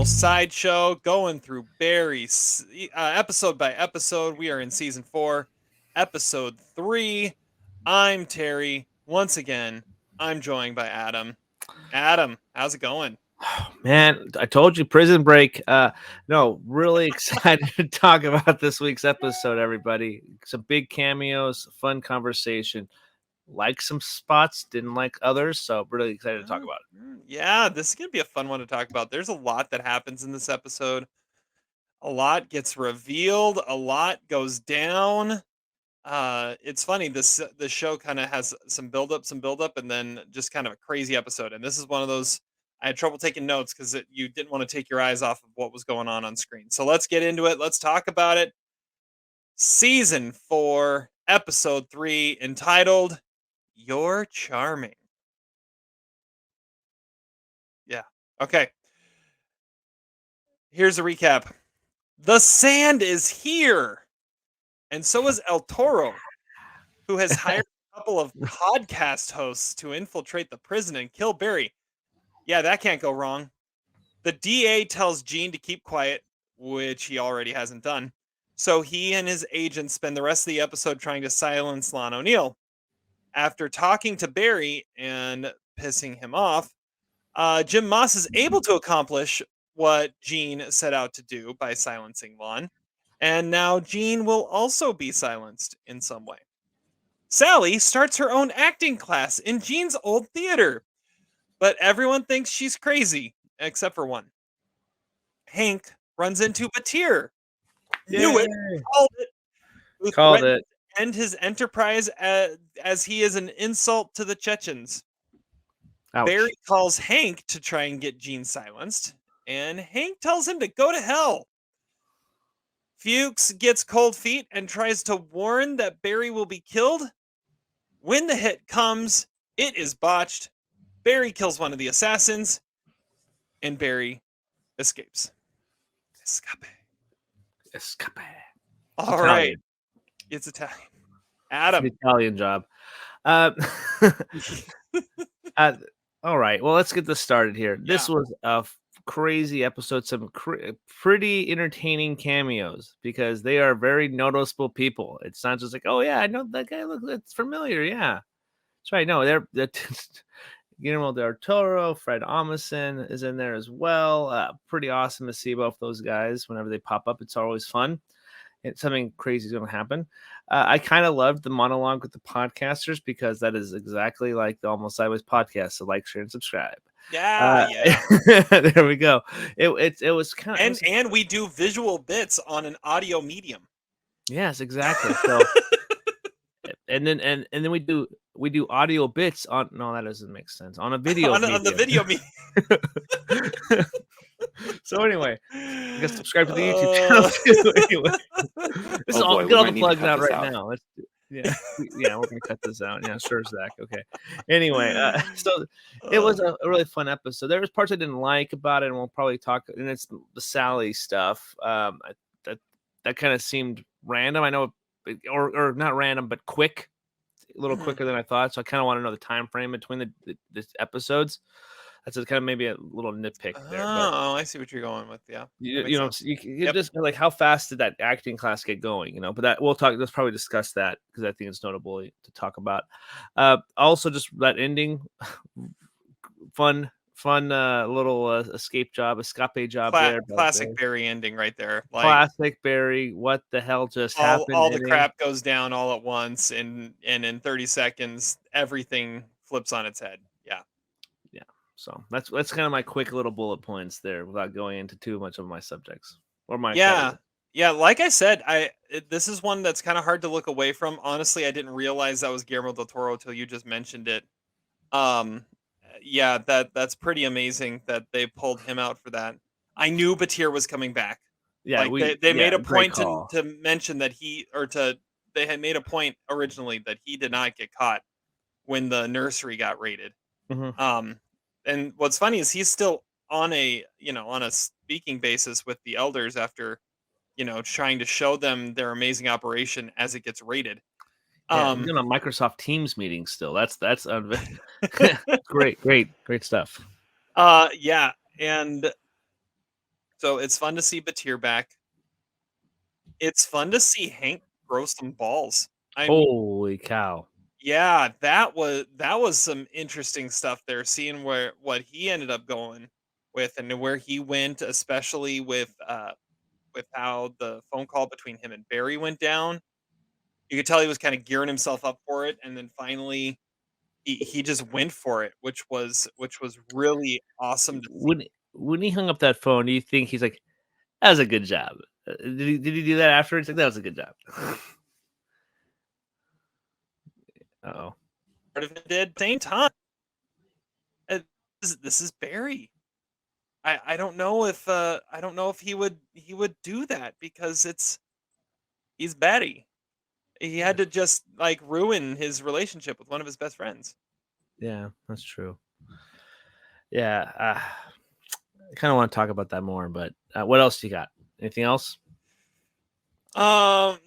sideshow going through Barry episode by episode. We are in season 4, episode 3. I'm Terry. Once again, I'm joined by Adam. Adam, how's it going? Man, I told you Prison Break. No, really excited to talk about this week's episode, everybody. Some big cameos, fun conversation. Like some spots, didn't like others, so really excited to talk about it. Yeah, this is going to be a fun one to talk about. There's a lot that happens in this episode. A lot gets revealed, a lot goes down. It's funny, the show kind of has some build up, and then just kind of a crazy episode. And this is one of those I had trouble taking notes because you didn't want to take your eyes off of what was going on screen. So let's get into it. Let's talk about it. Season 4, episode 3, entitled "You're Charming." Yeah. Okay. Here's a recap. The sand is here, and so is El Toro, who has hired a couple of podcast hosts to infiltrate the prison and kill Barry. Yeah, that can't go wrong. The DA tells Gene to keep quiet, which he already hasn't done. So he and his agents spend the rest of the episode trying to silence Lon O'Neill. After talking to Barry and pissing him off, Jim Moss is able to accomplish what Gene set out to do by silencing Lon. And now Gene will also be silenced in some way. Sally starts her own acting class in Gene's old theater, but everyone thinks she's crazy, except for one. Hank runs into Batir. Knew it. Called it. Who Called threatened it. to end his enterprise as he is an insult to the Chechens. Ouch. Barry calls Hank to try and get Gene silenced, and Hank tells him to go to hell. Fuchs gets cold feet and tries to warn that Barry will be killed. When the hit comes, it is botched. Barry kills one of the assassins, and Barry escapes. Escape. All right. It's Italian. Adam. It's an Italian job. All right. Well, let's get this started here. Yeah. This was a crazy episode. Some pretty entertaining cameos because they are very noticeable people. It's not just like, oh yeah, I know that guy. Look, that's familiar. Yeah, that's right. No, they're Guillermo del Toro, Fred Armisen is in there as well. Pretty awesome to see both those guys whenever they pop up. It's always fun. Something crazy is going to happen. I kind of loved the monologue with the podcasters because that is exactly like the Almost Sideways podcast. So like, share, and subscribe. Yeah. There we go. It was kind of and we do visual bits on an audio medium. Yes, exactly. So and then we do audio bits on. No, that doesn't make sense. On a video on the video medium. So anyway, I guess subscribe to the YouTube channel too. Anyway, this is all get all the plugs out right now. Yeah, we're gonna cut this out. Yeah, sure, Zach. Okay. Anyway, so it was a really fun episode. There was parts I didn't like about it, and we'll probably talk. And it's the Sally stuff. That kind of seemed random. I know, or not random, but quick, a little quicker than I thought. So I kind of want to know the time frame between the episodes. That's kind of maybe a little nitpick there. Oh, I see what you're going with. Yeah, you know, you just like how fast did that acting class get going? You know, but that we'll talk. Let's probably discuss that because I think it's notable to talk about. Also, just that ending, fun little escape job there. Classic Barry ending right there. Like, classic Barry. What the hell just happened? All the crap goes down all at once, and in 30 seconds, everything flips on its head. Yeah. So that's kind of my quick little bullet points there, without going into too much of my subjects or my yeah. Like I said, this is one that's kind of hard to look away from. Honestly, I didn't realize that was Guillermo del Toro until you just mentioned it. Yeah, that's pretty amazing that they pulled him out for that. I knew Batir was coming back. Yeah, like they made a point to mention that they had made a point originally that he did not get caught when the nursery got raided. Mm-hmm. And what's funny is he's still on a speaking basis with the elders after, trying to show them their amazing operation as it gets raided. He's in a Microsoft Teams meeting still. That's great stuff. Yeah, and So it's fun to see Batir back. It's fun to see Hank grow some balls. I mean, Holy cow! yeah, that was some interesting stuff there, seeing where what he ended up going with and where he went, especially with how the phone call between him and Barry went down. You could tell he was kind of gearing himself up for it, and then finally he just went for it, which was really awesome to see. When he hung up that phone, do you think he's like, "That was a good job"? Did he do that afterwards? Like, "That was a good job." Uh-oh. Part of it did same time. uh, this is Barry. I don't know if he would do that because he's Betty. He had to just like ruin his relationship with one of his best friends. Yeah, that's true. Yeah, I kinda wanna talk about that more, but, what else you got? Anything else? Um,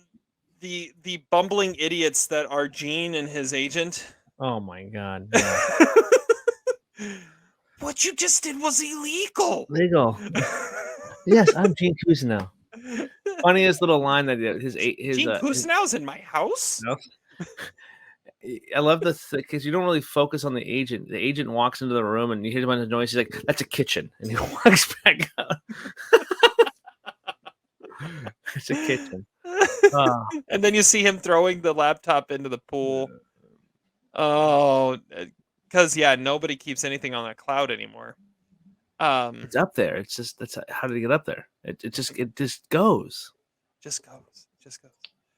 the bumbling idiots that are Gene and his agent. Oh my god, yeah. What you just did was illegal. Legal. Yes, I'm Gene Cousineau. Funniest little line that Gene his Cousineau's in my house. no? I love this because you don't really focus on the agent. The agent walks into the room and you hear a bunch of noise. He's like, "That's a kitchen," and he walks back out. It's a kitchen. Oh, And then you see him throwing the laptop into the pool. Oh, because yeah, nobody keeps anything on that cloud anymore. Um, it's up there. It's just how did he get up there? It just goes. just goes.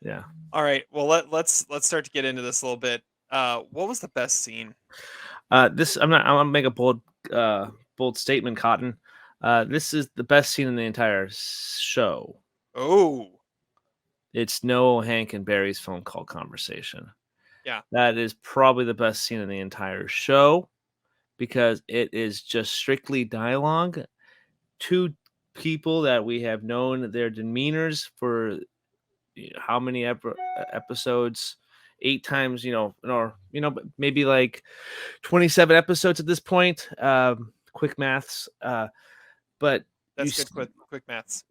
Yeah. All right, well let's start to get into this a little bit. What was the best scene? This I'm not. I'm gonna make a bold statement, Cotton. This is the best scene in the entire show. Oh, It's Noah, Hank, and Barry's phone call conversation. yeah, That is probably the best scene in the entire show because it is just strictly dialogue. Two people that we have known their demeanors for how many episodes? 8 times, or but maybe like 27 episodes at this point. Quick maths. But you that's good. Quick maths.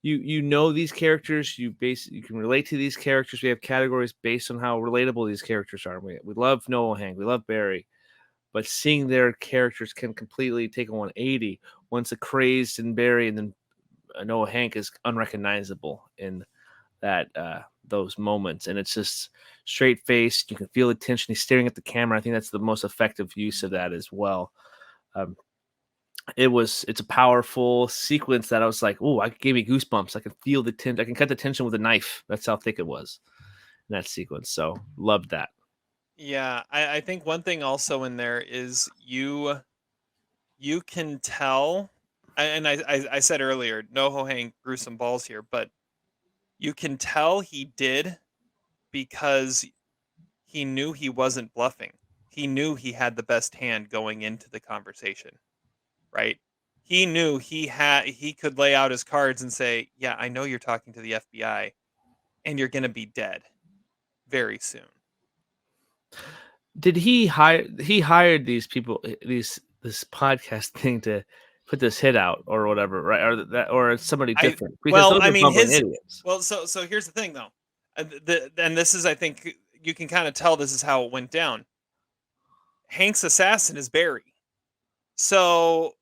you know these characters. You can relate to these characters. We have categories based on how relatable these characters are. We love Noah, Hank. We love Barry. But seeing their characters can completely take a 180 once a crazed and Barry and then Noah Hank is unrecognizable in that those moments, and it's just straight faced. You can feel the tension. He's staring at the camera. I think that's the most effective use of that as well. Um, it's a powerful sequence that I was like, oh, I gave me goosebumps. I can feel the tension. I can cut the tension with a knife. That's how thick it was in that sequence. So loved that. Yeah, I think one thing also in there is you can tell, and I said earlier, Noho Hank grew some balls here, but you can tell he did because he knew he wasn't bluffing. He knew he had the best hand going into the conversation, right? He knew he could lay out his cards and say, "Yeah, I know you're talking to the FBI and you're going to be dead very soon." Did he hired these people, this podcast thing to put this hit out or whatever, right? Or it's somebody I different because well, those I are mean bumbling his idiots. well, so here's the thing though. And this is I think you can kind of tell this is how it went down. Hank's assassin is Barry. So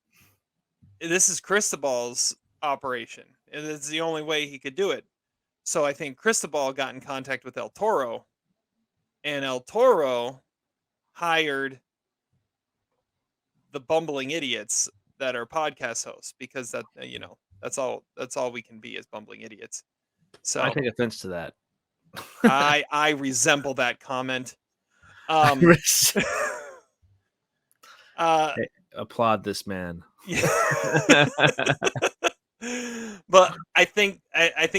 this is Cristobal's operation. And it's the only way he could do it. So I think Cristobal got in contact with El Toro, and El Toro hired the bumbling idiots that are podcast hosts because that's all we can be as bumbling idiots. I So take offense to that. I resemble that comment. I Um uh applaud this man. yeah. But I think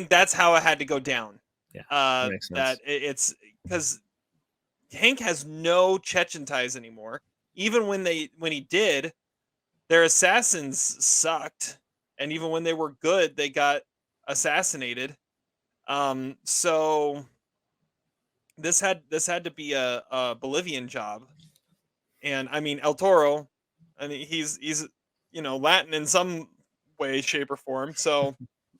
that's how it had to go down. Yeah, that makes That sense. it's because Hank has no Chechen ties anymore. Even when he did, their assassins sucked, and even when they were good, they got assassinated. So this had to be a Bolivian job, and I mean El Toro, I mean he's Latin in some way, shape, or form. So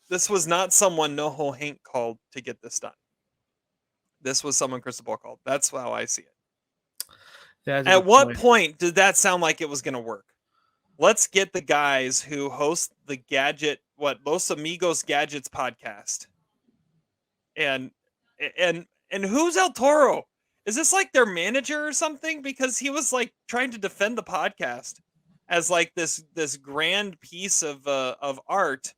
this was not someone NoHo Hank called to get this done. This was someone Crystal Ball called. That's how I see it. Yeah, that's a At good what point. point did that sound like it was going to work? Let's get the guys who host the Los Amigos Gadgets podcast. And and who's El Toro? Is this like their manager or something? Because he was like trying to defend the podcast as like this grand piece of art.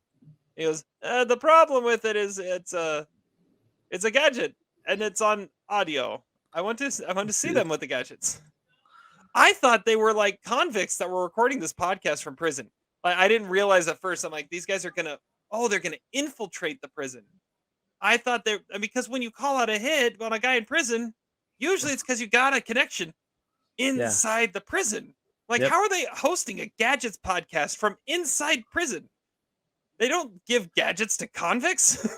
He goes, the problem with it is it's a gadget and it's on audio. I want to see them with the gadgets. I thought they were like convicts that were recording this podcast from prison. I didn't realize at first. I'm like, these guys are they're gonna infiltrate the prison. I thought because when you call out a hit on a guy in prison, usually it's because you got a connection inside the prison. Like, Yep. how are they hosting a gadgets podcast from inside prison? They don't give gadgets to convicts.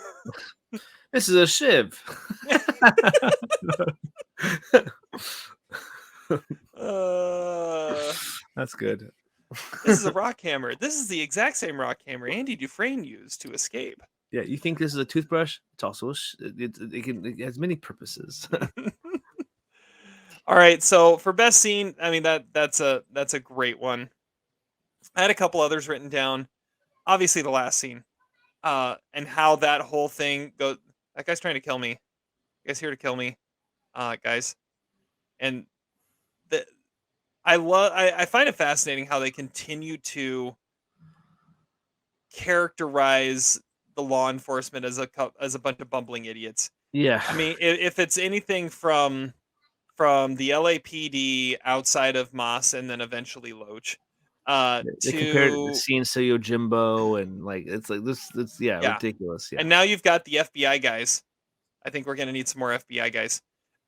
This is a shiv. That's good. This is a rock hammer. This is the exact same rock hammer Andy Dufresne used to escape. Yeah, you think this is a toothbrush? It's also it has many purposes. All right, so for best scene, I mean that's a great one. I had a couple others written down. Obviously, the last scene, and how that whole thing goes. That guy's trying to kill me. You guys here to kill me, guys. And the I find it fascinating how they continue to characterize the law enforcement as a bunch of bumbling idiots. Yeah. I mean, if it's anything from the LAPD outside of Moss and then eventually Loach, they compared the to scenes to Yojimbo and like it's like this ridiculous. Yeah. And now you've got the FBI guys. I think we're gonna need some more FBI guys.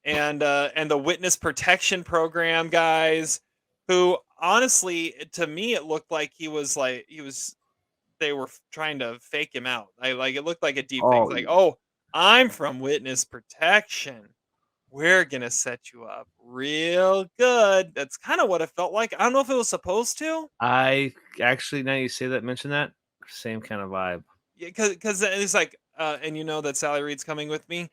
And the witness protection program guys, who honestly, to me, it looked like they were trying to fake him out. It looked like a deep fake. Like, oh, I'm from witness protection. We're gonna set you up real good. That's kind of what it felt like. I don't know if it was supposed to. I actually, now you say that, mention that, same kind of vibe. Yeah, because it's like, and you know that Sally Reed's coming with me.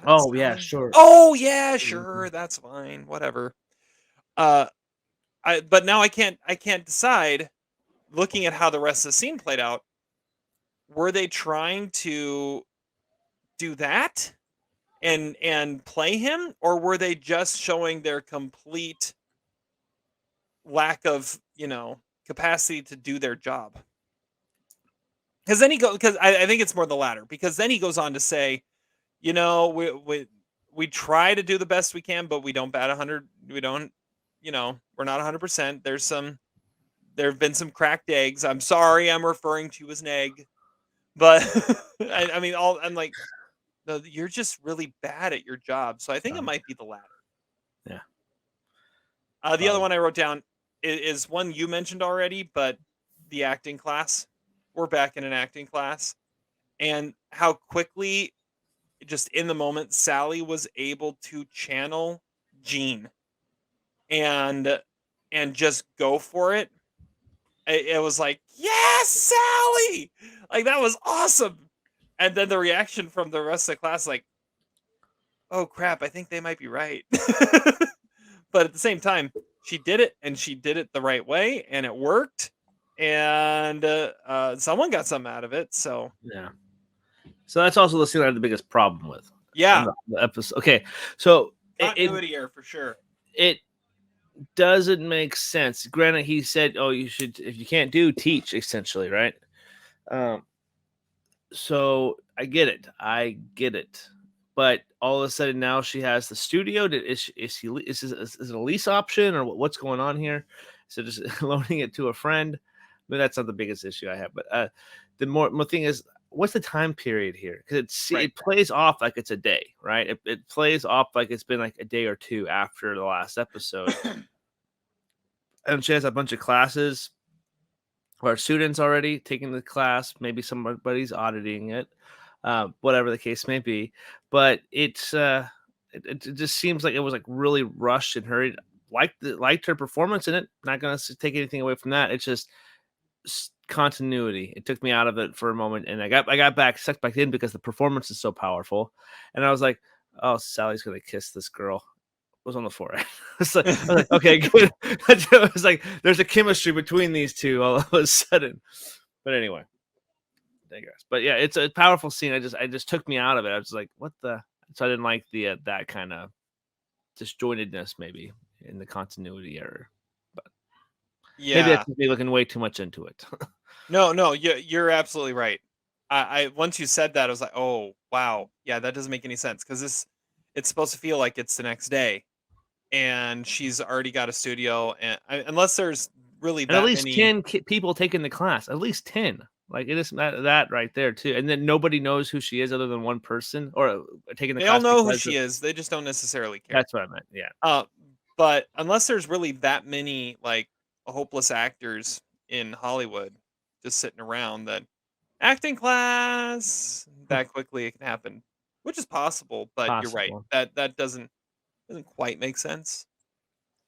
Oh yeah, sure. Oh yeah, sure. That's fine. Whatever. But now I can't decide. Looking at how the rest of the scene played out, were they trying to do that and play him, or were they just showing their complete lack of capacity to do their job? Because then I think it's more the latter, because then he goes on to say, we try to do the best we can, but we don't bat 100. We don't, we're not 100%. There have been some cracked eggs. I'm sorry, I'm referring to you as an egg, but I mean, I'm like, no, you're just really bad at your job. So I think it might be the latter. Yeah. The other one I wrote down is one you mentioned already, but the acting class. We're back in an acting class, and how quickly, just in the moment, Sally was able to channel Jean and just go for it. It was like, yes, Sally! Like, that was awesome. And then the reaction from the rest of the class, like, oh crap, I think they might be right. But at the same time, she did it, and she did it the right way, and it worked. And someone got something out of it. So yeah. So that's also the scene I had the biggest problem with. Yeah. The episode. Okay, so continuity error for sure. It doesn't make sense. Granted, he said, "Oh, you should, if you can't do, teach." Essentially, right? So I get it. But all of a sudden now she has the studio. Is it a lease option, or what's going on here? So just loaning it to a friend. But that's not the biggest issue I have. But the more thing is, what's the time period here? Because it plays off like it's a day, right? It plays off like it's been like a day or two after the last episode. And she has a bunch of classes or students already taking the class. Maybe somebody's auditing it, whatever the case may be. But it just seems like it was like really rushed and hurried. Liked her performance in it. Not going to take anything away from that. It's just continuity. It took me out of it for a moment, and I got sucked back in because the performance is so powerful, and I was like, oh, Sally's gonna kiss this girl. It was on the forehead. I was like, okay, good. It was like there's a chemistry between these two all of a sudden. But anyway, digress. But yeah, it's a powerful scene. I just took me out of it. I was like, what the? So I didn't like the that kind of disjointedness maybe in the continuity error. But maybe that's me looking way too much into it. No, you're absolutely right. I once you said that, I was like, oh wow, yeah, that doesn't make any sense because it's supposed to feel like it's the next day, and she's already got a studio, and unless there's really And at that least many 10 people taking the class. At least 10. Like it is that right there too. And then nobody knows who she is other than one person or taking the they all class know who because she is. They just don't necessarily care. that's what I meant. Yeah. But unless there's really that many like hopeless actors in Hollywood just sitting around that acting class that quickly it can happen, which is possible. But you're right. Possible. That doesn't quite make sense.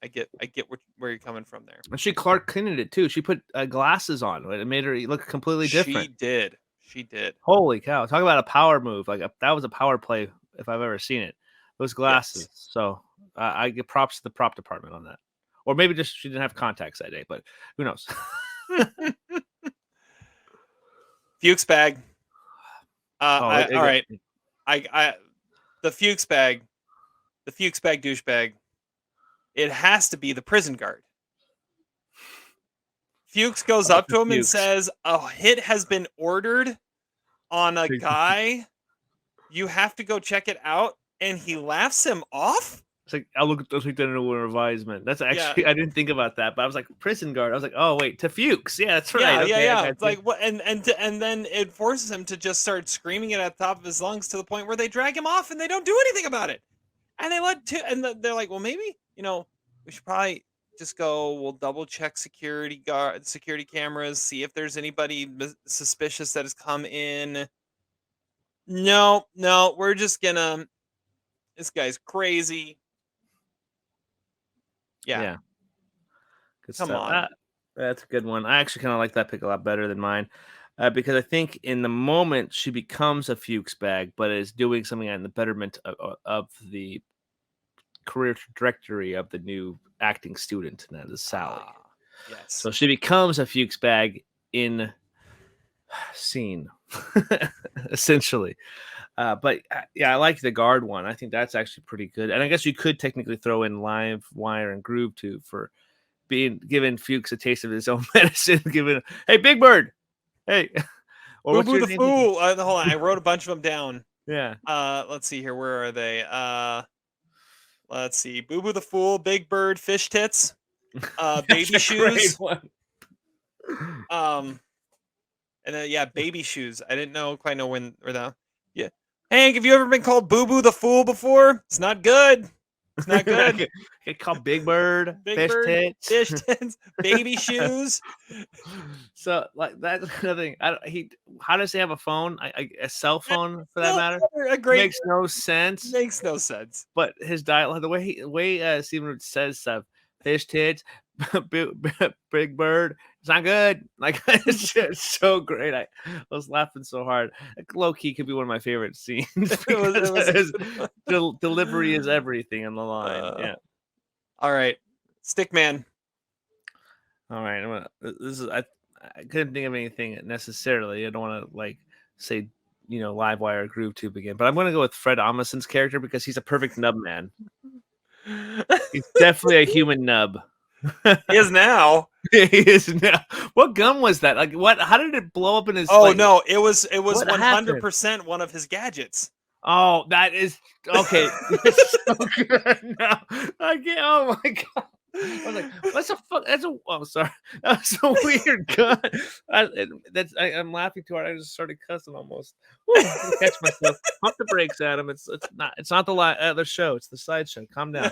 I get where you're coming from there. And she Clark Kented it too. She put glasses on. It made her look completely different. She did. Holy cow! Talk about a power move. Like that was a power play if I've ever seen it. Those glasses. Yes. So I give props to the prop department on that. Or maybe just she didn't have contacts that day, but who knows? Fuchs bag. All right. The The Fuchs bag douchebag. It has to be the prison guard. Fuchs goes up to him and says, "A hit has been ordered on a guy. You have to go check it out." And he laughs him off. It's like I'll look at the advisement. That's actually I didn't think about that, but I was like prison guard. I was like, oh wait, to Fuchs. Yeah, that's right. Yeah. It's like what? And then it forces him to just start screaming it at the top of his lungs to the point where they drag him off and they don't do anything about it. And they're like, well, maybe we should probably just go. We'll double check security cameras, see if there's anybody suspicious that has come in. No, we're just gonna. This guy's crazy. Yeah. Come on. That's a good one. I actually kind of like that pick a lot better than mine. Because I think in the moment she becomes a Fuchs bag, but is doing something in the betterment of the career trajectory of the new acting student, and that is Sally. Yes. So she becomes a Fuchs bag in scene, essentially. But yeah, I like the guard one. I think that's actually pretty good. And I guess you could technically throw in Live Wire and Groove too for being given Fuchs a taste of his own medicine. Hey, Big Bird. Hey. Boo Boo the Fool. Hold on. I wrote a bunch of them down. Yeah. Let's see here. Where are they? Let's see. Boo Boo the Fool, Big Bird, Fish Tits, Baby Shoes. And then Baby Shoes. I didn't quite know where that. Yeah. Hank, have you ever been called Boo Boo the Fool before? It's not good. It's not good. Get called Big Bird, Fish Tits, Baby Shoes. So like that's another thing. How does he have a phone? A cell phone for that matter? Makes no sense. Makes no sense. But his dialogue, the way Steven says stuff, Fish Tits, Big Bird. It's not good. Like it's just so great. I was laughing so hard. Like, low key could be one of my favorite scenes. Delivery is everything in the line. Yeah. All right, Stickman. All right. I couldn't think of anything necessarily. I don't want to say Live Wire or Groove Tube again, but I'm going to go with Fred Amundsen's character because he's a perfect nub man. He's definitely a human nub. He is now. He is now. What gun was that? Like what? How did it blow up in his? Oh no! It was 100% one of his gadgets. Oh, that is okay. It's so good now. I can't. Oh my god! I was like, "What's a fuck?" Oh, sorry. That's a weird gun. I'm laughing too hard. I just started cussing almost. Catch myself. Pump the brakes, Adam. It's not the show. It's the sideshow. Calm down.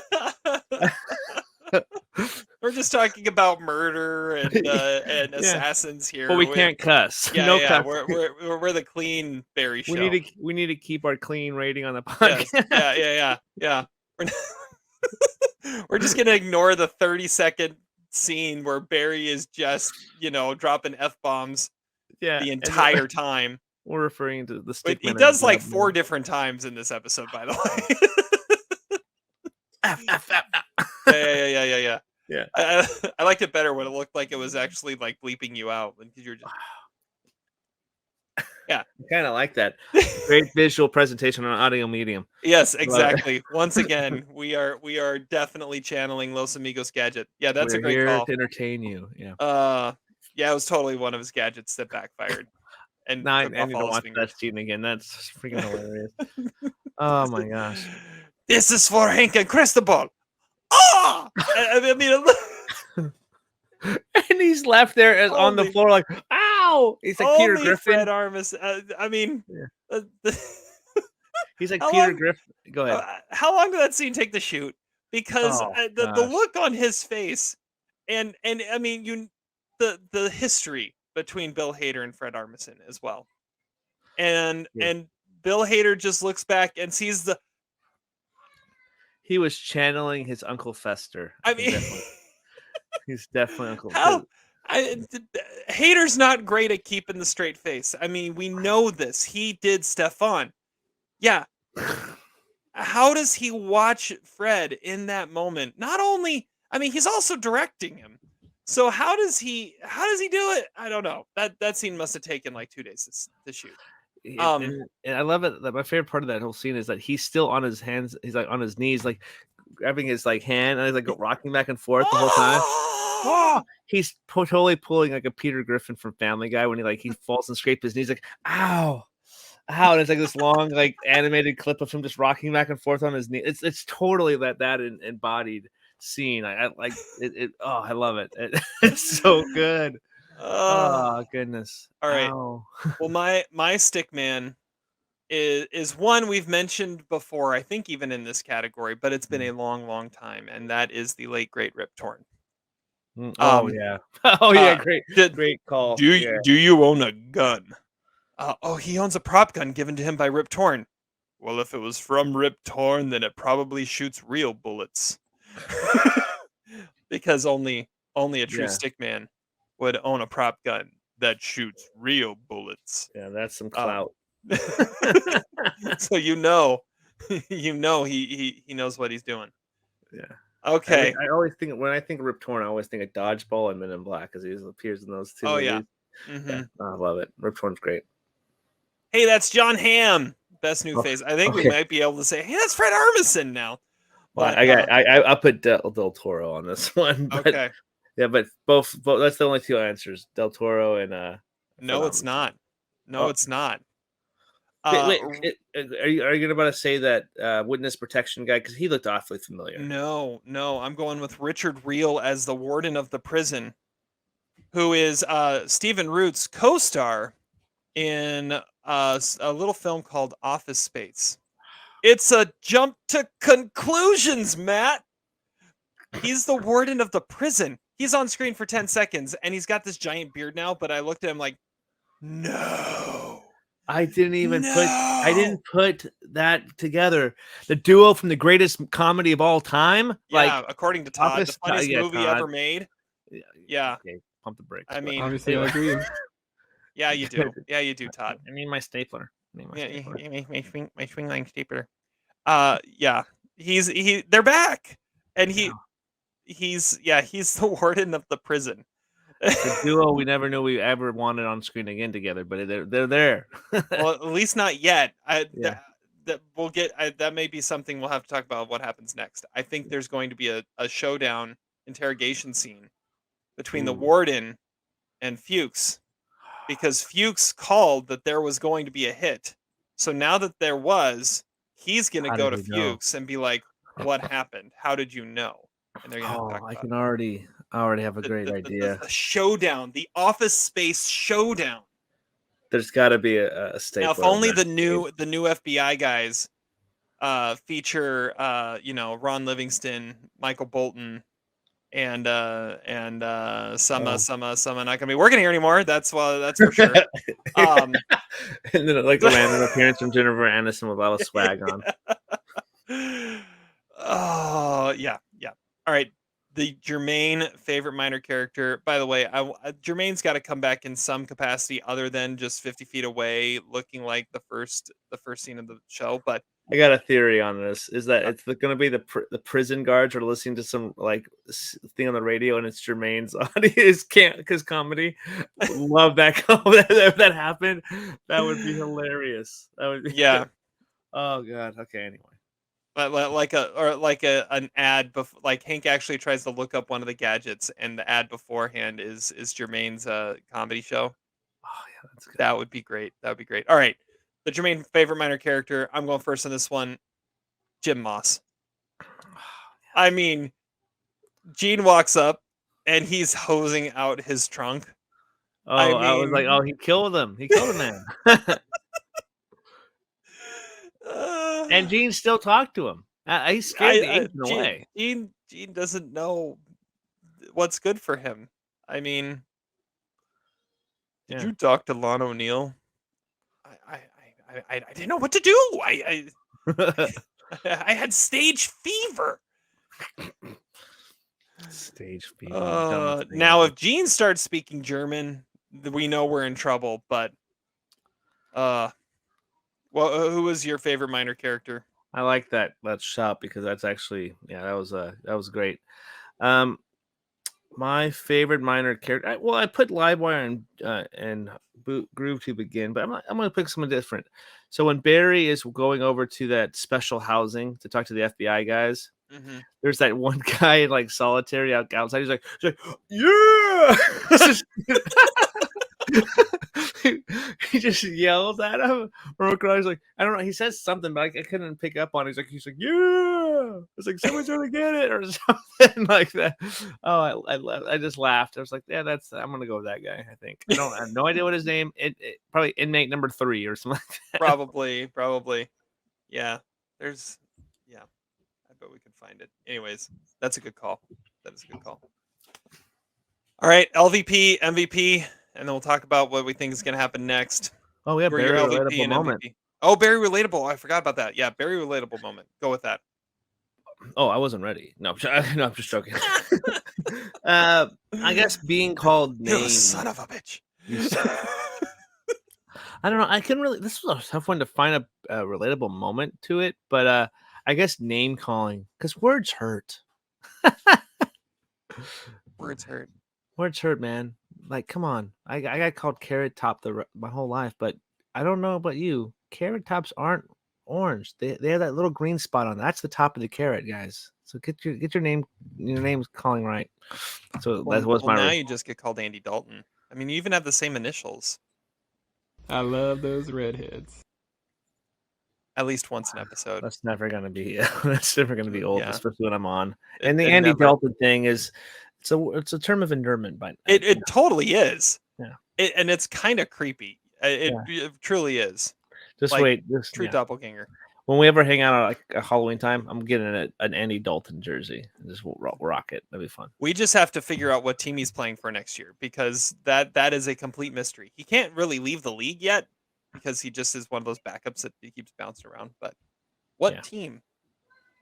We're just talking about murder and assassins here, but we can't cuss. Yeah, no. We're the clean Barry show. We need to keep our clean rating on the podcast. Yeah. We're just gonna ignore the 30-second scene where Barry is just, dropping F-bombs Yeah, the and entire time. we're referring to the But stick he man as does like Bob 4 Moore. different times in this episode, by the way. F, F, F, F. Yeah. Yeah. I liked it better when it looked like it was actually like bleeping you out because you're just yeah. I kind of like that. Great visual presentation on an audio medium. Yes, Love it. exactly. Once again, we are definitely channeling Los Amigos Gadget. Yeah, that's a We're great here call. to entertain you. Yeah. Yeah, it was totally one of his gadgets that backfired and Now I took off need to all his watch that fingers. scene again. That's freaking hilarious. Oh my gosh. This is for Hank and Cristobal. Oh! I mean, And he's left there as on the Only- floor like, ow! He's like Peter only Griffin. Fred Armisen. I mean, Yeah. uh, He's like How Peter long- Griffin. Go ahead. how long did that scene take to shoot? Because Oh, the gosh. look on his face, and I mean the history between Bill Hader and Fred Armisen as well, and Yeah. Bill Hader just looks back and sees the. He was channeling his Uncle Fester. I mean, He's definitely Uncle. how. Hader's not great at keeping the straight face. I mean, we know this. He did Stefan. Yeah. How does he watch Fred in that moment? Not only, I mean, he's also directing him. So how does he do it? I don't know. That scene must have taken like 2 days to shoot. And I love it. That my favorite part of that whole scene is that he's still on his hands. He's like on his knees, like grabbing his like hand, and he's like rocking back and forth the whole time. Oh, he's totally pulling like a Peter Griffin from Family Guy when he falls and scrapes his knees, like ow, ow, and it's like this long like animated clip of him just rocking back and forth on his knee. It's totally that embodied scene. I like it. Oh, I love it. It's so good. Oh goodness. All right. Ow. Well, my stick man is one we've mentioned before, I think even in this category, but it's been a long time, and that is the late great Rip Torn. Oh yeah. Oh yeah. Great call. Do you own a gun? He owns a prop gun given to him by Rip Torn. Well, if it was from Rip Torn, then it probably shoots real bullets. Because only a true stickman would own a prop gun that shoots real bullets. Yeah, that's some clout. So he knows what he's doing. Yeah. Okay. I always think when I think of Rip Torn, I always think of Dodgeball and Men in Black because he appears in those two. Oh movies. yeah. Yeah, I love it. Rip Torn's great. Hey, that's John Hamm. Best new face. I think we might be able to say, hey, that's Fred Armisen now. But I put Del Toro on this one. But, okay. Yeah, but both that's the only two answers. Del Toro and No, it's not. No, it's not. Wait, are you about to say that witness protection guy? Because he looked awfully familiar. No, I'm going with Richard Reel as the warden of the prison, who is Stephen Root's co-star in a little film called Office Space. It's a jump to conclusions, Matt. He's the warden of the prison. He's on screen for 10 seconds, and he's got this giant beard now, but I looked at him like, no. I didn't put that together. The duo from the greatest comedy of all time. Yeah, according to Todd, Office, the funniest movie ever made. Yeah. Okay, pump the brakes. I mean, obviously I agree. Yeah, you do. Yeah, you do, Todd. I need my stapler. My swing line stapler. Yeah. They're back. And he's the warden of the prison. The duo we never knew we ever wanted on screen again together, but they're there. Well, at least not yet. That may be something we'll have to talk about what happens next. I think there's going to be a showdown interrogation scene between the warden and Fuchs, because Fuchs called that there was going to be a hit. So now that there was, he's going to go to Fuchs and be like, what happened? How did you know? And they're going to talk about I can already have a great idea. The showdown, the Office Space showdown. There's got to be a stapler. Now, if only the new FBI guys feature Ron Livingston, Michael Bolton, and Summa not gonna be working here anymore. That's for sure. And then like a random appearance from Jennifer Aniston with a lot of swag on. Oh yeah. All right. the Jermaine favorite minor character. By the way, Jermaine's got to come back in some capacity other than just 50 feet away, looking like the first scene of the show. But I got a theory on this. Is that uh, it's going to be the prison guards are listening to some like thing on the radio, and it's Jermaine's audience his comedy. Love that. If that happened, that would be hilarious. That would be. yeah, Oh god. Okay. Anyway. like an ad like Hank actually tries to look up one of the gadgets, and the ad beforehand is Jermaine's comedy show. Oh yeah, that's good. That would be great. That would be great. All right, the Jermaine favorite minor character. I'm going first on this one. Jim Moss. I mean, Gene walks up and he's hosing out his trunk. Oh, I I was like, mean, oh, he killed him. He killed a man. And Gene still talked to him. He scared the agent away. Gene doesn't know what's good for him. I mean, did you talk to Lon O'Neill? I didn't know what to do. I had stage fever. Stage fever. Now, if Gene starts speaking German, we know we're in trouble. But, well, who was your favorite minor character? I like that shot because that's actually that was great. My favorite minor character. I put Livewire and Groove to begin, but I'm going to pick someone different. So when Barry is going over to that special housing to talk to the FBI guys, there's that one guy in like solitary outside. He's like yeah. He just yells at him. He's like, I don't know. He says something, but I couldn't pick up on it. He's like, yeah. It's like someone's gonna get it or something like that. Oh, I just laughed. I was like, yeah, I'm gonna go with that guy. I think I have no idea what his name. Probably inmate number 3 or something like that. Probably. Yeah. I bet we could find it. Anyways, that's a good call. That is a good call. All right, LVP, MVP. And then we'll talk about what we think is going to happen next. Oh, yeah, Barry relatable moment. MVP. Oh, Barry relatable. I forgot about that. Yeah, Barry relatable moment. Go with that. Oh, I wasn't ready. No, I'm just joking. I guess being called names. You son of a bitch. I don't know. I couldn't really. This was a tough one to find a relatable moment to it, but I guess name calling because words hurt. Words hurt. Words hurt, man. Like, come on. I got called Carrot Top my whole life, but I don't know about you. Carrot Tops aren't orange. They have that little green spot on. That's the top of the carrot, guys. So get your name's calling right. So that was my. Now you just get called Andy Dalton. I mean, you even have the same initials. I love those redheads. At least once an episode. That's never gonna be. That's never gonna be old, especially when I'm on. And the Andy Dalton thing is. It's a term of endearment, but it totally is. Yeah, and it's kind of creepy. It truly is. Just like, wait, true doppelganger. When we ever hang out at like a Halloween time, I'm getting an Andy Dalton jersey and just rock it. That'd be fun. We just have to figure out what team he's playing for next year because that is a complete mystery. He can't really leave the league yet because he just is one of those backups that he keeps bouncing around. But what team?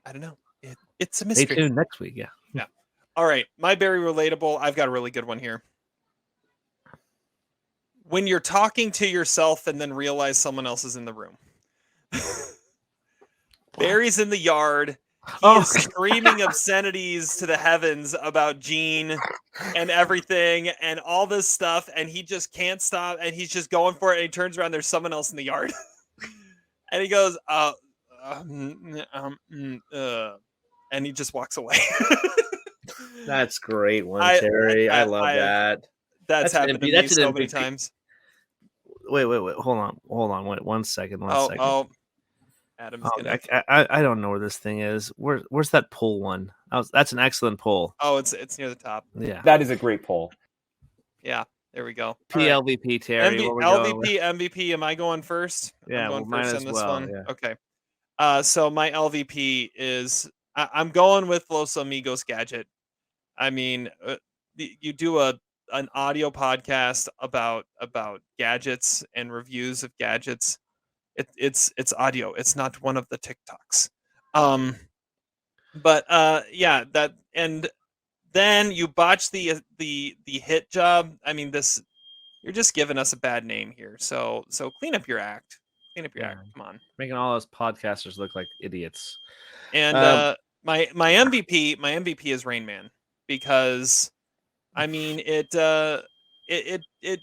I don't know. It's a mystery. Stay tuned next week. Yeah. All right, my Barry relatable. I've got a really good one here. When you're talking to yourself and then realize someone else is in the room. Barry's in the yard. He is screaming obscenities to the heavens about Gene and everything and all this stuff, and he just can't stop, and he's just going for it, and he turns around, there's someone else in the yard. And he goes, and he just walks away. That's great one, Terry. I love that. That's happened to me so many times. Wait. Hold on. Wait 1 second. Adam's I don't know where this thing is. Where's that pull one? That's an excellent pull. Oh, it's near the top. Yeah. That is a great pull. Yeah. There we go. PLVP, right. Terry. LVP, MVP. Am I going first? Yeah, I'm going first on this one. Yeah. Okay. So my LVP is I'm going with Los Amigos gadget. I mean, you do an audio podcast about gadgets and reviews of gadgets. It's audio. It's not one of the TikToks. But that and Then you botch the hit job. I mean, you're just giving us a bad name here. So clean up your act. Clean up your Yeah, act. Come on. making all those podcasters look like idiots. And Um, my MVP is Rain Man because I mean it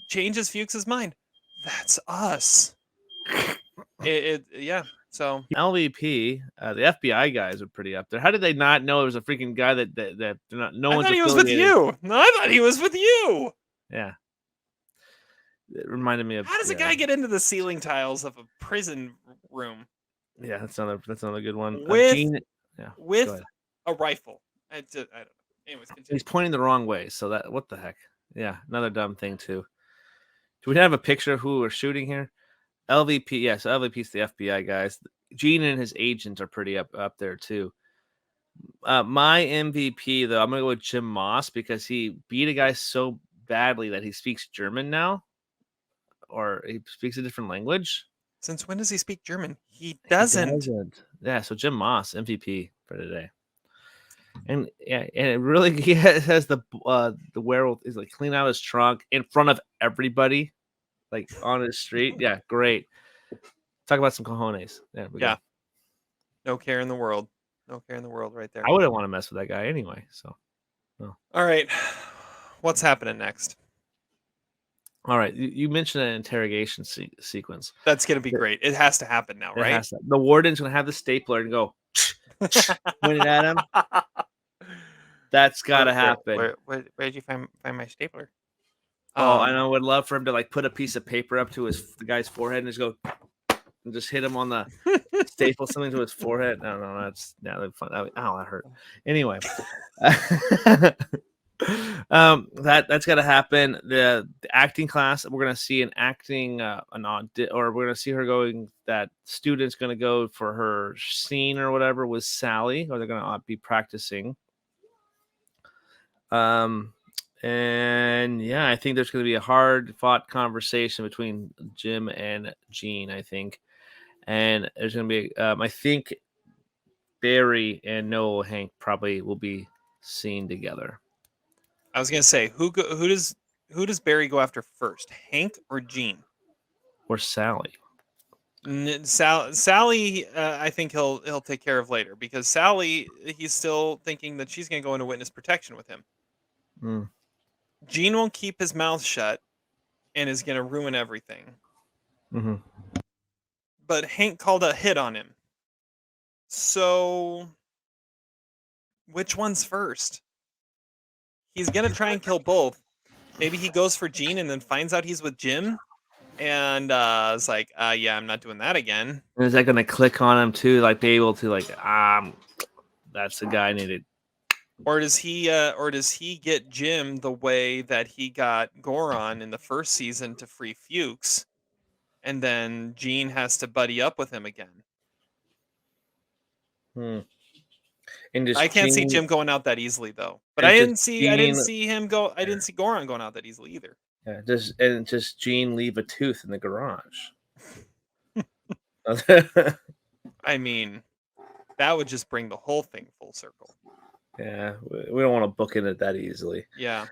changes Fuchs's mind. That's us. Yeah. So LVP, the FBI guys are pretty up there. How did they not know there was a freaking guy that they're not? No I one's thought he was with affiliated. you. No, I thought he was with you. Yeah, it reminded me of. How does a guy get into the ceiling tiles of a prison room Yeah, that's another good one. with Gene. Yeah, go with ahead. a rifle? I don't know. Anyways, continue. He's pointing the wrong way. So that what the heck? Yeah, another dumb thing too. Do we have a picture of who we're shooting here? LVP. Yes, LVP's the FBI guys. Gene and his agents are pretty up there too. My MVP though, I'm gonna go with Jim Moss because he beat a guy so badly that he speaks German now, or he speaks a different language. Since when does he speak German? He He doesn't. doesn't. Yeah, so Jim Moss MVP for today. And yeah, and it really he has the werewolf is like clean out his trunk in front of everybody, like on his street. Yeah, great. Talk about some cojones. There we Yeah. go. No care in the world. No care in the world right there. I wouldn't want to mess with that guy anyway. So, All right. What's happening next? all right, you mentioned an interrogation sequence. That's going to be great. It has to happen now, It right? has to. The warden's gonna have the stapler and go pointing at him. That's gotta happen. Where'd you find my stapler? Oh, and I would love for him to like put a piece of paper up to the guy's forehead and just go and just hit him on the staple something to his forehead. No, that's fun. Ow, that hurt. Anyway, that's gotta happen. The acting class, we're gonna see an acting or we're gonna see her going. That student's gonna go for her scene or whatever with Sally, or they're gonna be practicing. And yeah, I think there's going to be a hard fought conversation between Jim and Gene, I think. And there's going to be, I think Barry and Noel Hank probably will be seen together. I was going to say, who does Barry go after first? Hank or Gene? Or Sally. Sally, I think he'll take care of later because Sally, he's still thinking that she's going to go into witness protection with him. Mm. Gene won't keep his mouth shut and is going to ruin everything. Mm-hmm. But Hank called a hit on him. So, which one's first? He's going to try and kill both. Maybe he goes for Gene and then finds out he's with Jim. And it's like, yeah, I'm not doing that again. And is that going to click on him too? Like be able to like, that's the guy I needed. Or does he get Jim the way that he got Goron in the first season to free Fuchs, and then Gene has to buddy up with him again? And I can't see Jim going out that easily though. But I didn't see him go. I didn't see Goron going out that easily either. Yeah, just Gene leave a tooth in the garage. I mean, that would just bring the whole thing full circle. Yeah, we don't want to book it that easily. Yeah.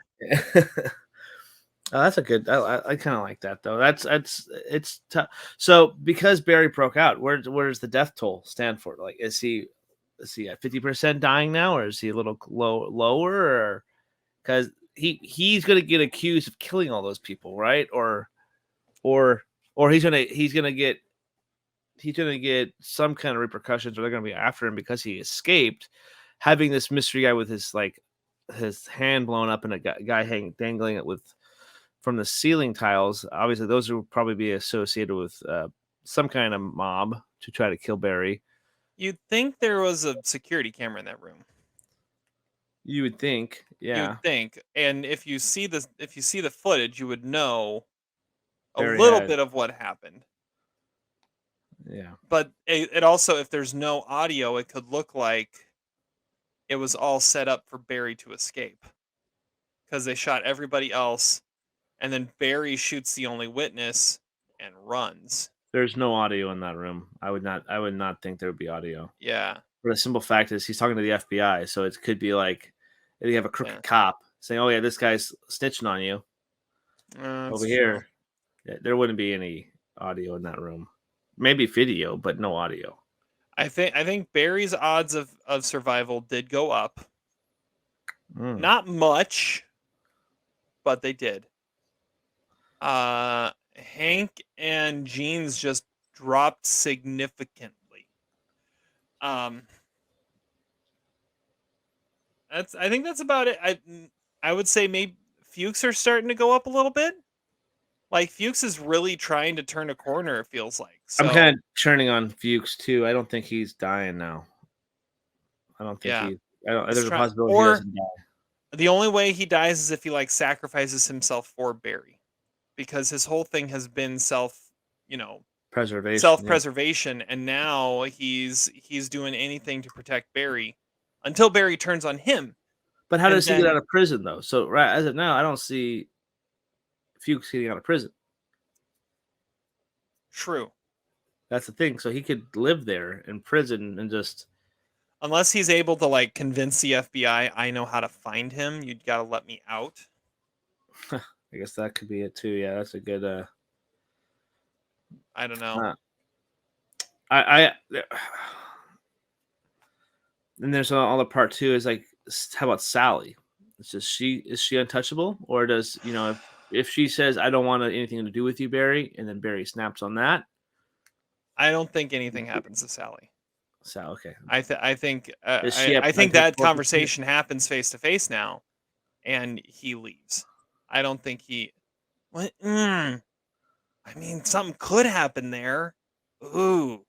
Oh, that's a good. I kind of like that though. It's tough. So because Barry broke out, where does the death toll stand for? Like, is he at 50% dying now, or is he a little lower? Or because he's gonna get accused of killing all those people, right? Or he's gonna get some kind of repercussions, or they're gonna be after him because he escaped. Having this mystery guy with his hand blown up and a guy dangling it from the ceiling tiles. Obviously, those will probably be associated with some kind of mob to try to kill Barry. You'd think there was a security camera in that room. You would think, yeah. You'd think, and if you see the footage, you would know Barry a little bit of what happened. Yeah, but it also, if there's no audio, it could look like it was all set up for Barry to escape because they shot everybody else, and then Barry shoots the only witness and runs. There's no audio in that room. I would not think there would be audio. Yeah. But the simple fact is he's talking to the FBI, so it could be like if you have a crooked cop saying, "Oh yeah, this guy's snitching on you over here," there wouldn't be any audio in that room. Maybe video, but no audio. I think Barry's odds of survival did go up. Not much, but they did. Hank and Jean's just dropped significantly. I think that's about it. I would say maybe Fuchs are starting to go up a little bit. Like Fuchs is really trying to turn a corner, it feels like. So, I'm kind of turning on Fuchs too. I don't think he's dying now. I don't think there's a possibility he doesn't die. The only way he dies is if he like sacrifices himself for Barry, because his whole thing has been self-preservation, and now he's doing anything to protect Barry until Barry turns on him. But how does he get out of prison though? So right as of now, I don't see Fuchs getting out of prison. True. That's the thing. So he could live there in prison and just, unless he's able to like convince the FBI, I know how to find him. You'd got to let me out. I guess that could be it too. Yeah, that's a good. I don't know. And there's all the part two is like, how about Sally? It's just is she untouchable, or does if she says I don't want anything to do with you, Barry, and then Barry snaps on that? I don't think anything happens to Sally. Okay. I think I think that conversation happens face to face now, and he leaves. I don't think he. What? I mean, something could happen there. Ooh.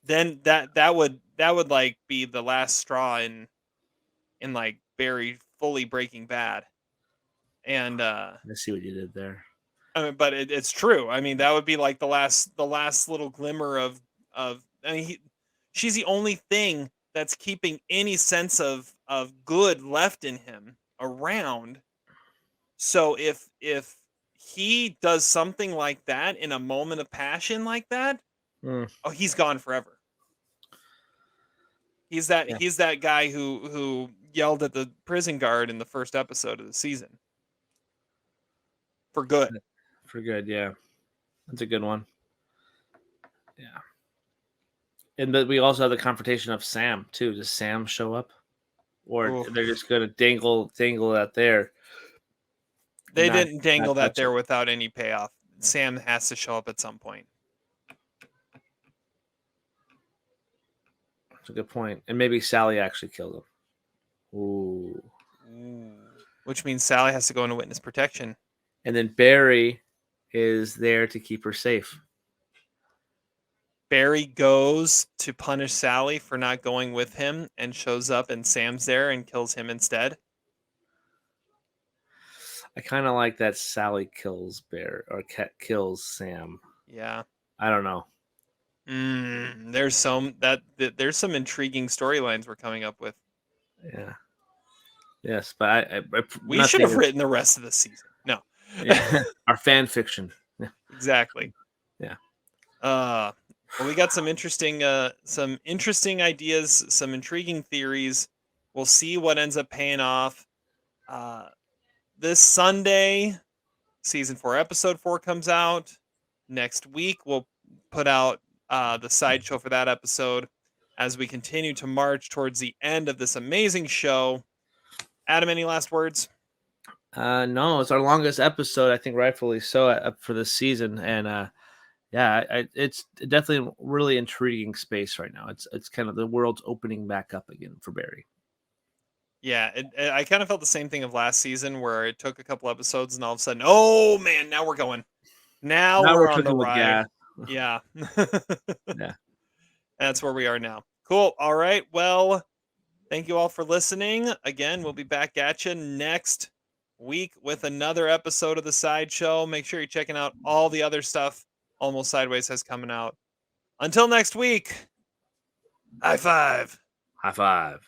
Then that would like be the last straw in like Barry fully Breaking Bad. And I see what you did there. I mean, but it's true. I mean, that would be like the last little glimmer of. I mean, she's the only thing that's keeping any sense of good left in him around. So if he does something like that in a moment of passion like that, oh, he's gone forever. He's that guy who yelled at the prison guard in the first episode of the season. For good. For good, yeah. That's a good one. Yeah. And but we also have the confrontation of Sam too. Does Sam show up, or they're just going to dangle that there? They didn't dangle that there without any payoff. Sam has to show up at some point. That's a good point. And maybe Sally actually killed him. Ooh. Which means Sally has to go into witness protection. And then Barry is there to keep her safe. Barry goes to punish Sally for not going with him and shows up, and Sam's there and kills him instead. I kind of like that Sally kills kills Sam. Yeah. I don't know. There's some intriguing storylines we're coming up with. Yeah. Yes, but we should have written the rest of the season. No. Yeah. Our fan fiction. Yeah. Exactly. Yeah. Well, we got some interesting ideas, some intriguing theories. We'll see what ends up paying off. This Sunday, season 4, episode 4 comes out. Next week, we'll put out the sideshow for that episode as we continue to march towards the end of this amazing show. Adam, any last words? No, it's our longest episode, I think, rightfully so, for this season, and it's definitely a really intriguing space right now. It's kind of the world's opening back up again for Barry. Yeah, I kind of felt the same thing of last season, where it took a couple episodes, and all of a sudden, oh man, now we're going. Now we're on the ride. Yeah. Yeah. That's where we are now. Cool. All right. Well, thank you all for listening. Again, we'll be back at you next week with another episode of the Sideshow. Make sure you're checking out all the other stuff Almost Sideways has coming out. Until next week, high five. High five.